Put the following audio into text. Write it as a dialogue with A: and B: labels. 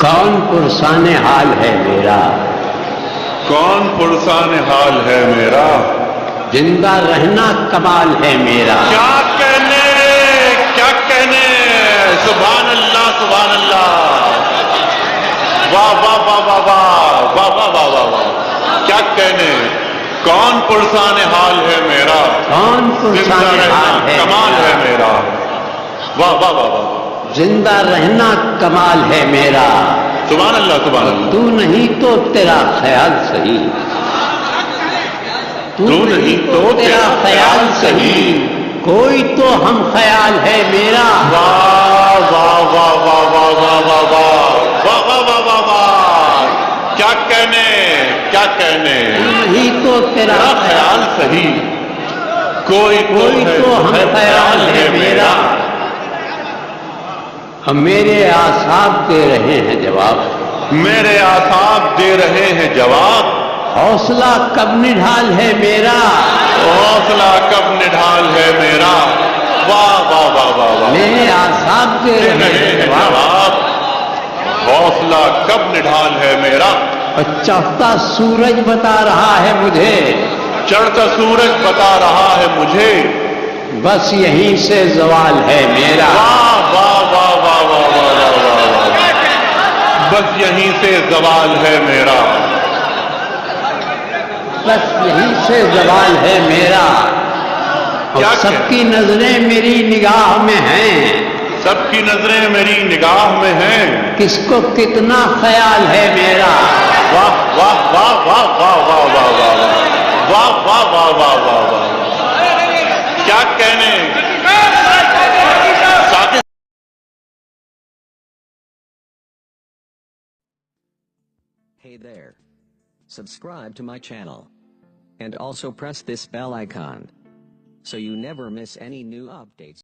A: کون پرسان حال ہے میرا،
B: کون پرسان حال ہے میرا،
A: زندہ رہنا کمال ہے میرا۔
B: کیا کہنے، کیا کہنے، سبحان اللہ سبحان اللہ، واہ واہ واہ واہ واہ واہ واہ واہ واہ واہ، کیا کہنے، کون پرسان حال ہے میرا،
A: کون
B: زندہ
A: پرسان
B: رہنا
A: حال ہے
B: کمال ہے میرا، واہ واہ واہ واہ،
A: زندہ رہنا کمال ہے میرا۔
B: سبحان اللہ سبحان اللہ،
A: تو نہیں تو تیرا خیال صحیح،
B: تو نہیں تو
A: تیرا خیال صحیح، کوئی تو ہم خیال ہے میرا۔
B: واہ واہ واہ واہ واہ واہ واہ واہ واہ واہ واہ واہ واہ، کیا کہنے، کیا کہنے،
A: نہیں تو تیرا
B: تیرا خیال صحیح، کوئی
A: تو ہم خیال ہے میرا۔ ہم میرے اعصاب دے رہے ہیں جواب،
B: میرے اعصاب دے رہے ہیں جواب،
A: حوصلہ کب نڈھال ہے میرا،
B: حوصلہ کب نڈھال ہے میرا، واہ واہ واہ واہ واہ،
A: میرے اعصاب دے
B: دے
A: رہے ہیں جواب۔
B: جواب، حوصلہ کب نڈھال ہے میرا،
A: اور چڑھتا سورج بتا رہا ہے مجھے،
B: چڑھتا سورج بتا رہا ہے مجھے،
A: بس یہیں سے زوال ہے میرا۔
B: واہ واہ واہ واہ واہ واہ واہ واہ واہ، بس یہیں سے زوال ہے میرا،
A: بس یہیں سے زوال ہے میرا۔ اور
B: کیا
A: سب کی نظریں میری نگاہ میں ہیں،
B: سب کی نظریں میری نگاہ میں ہیں،
A: کس کو کتنا خیال ہے میرا۔
B: واہ واہ واہ واہ واہ واہ واہ واہ واہ واہ واہ واہ واہ واہ، کیا کہنے،
C: Hey there. Subscribe to my channel. And also press this bell icon, so you never miss any new updates.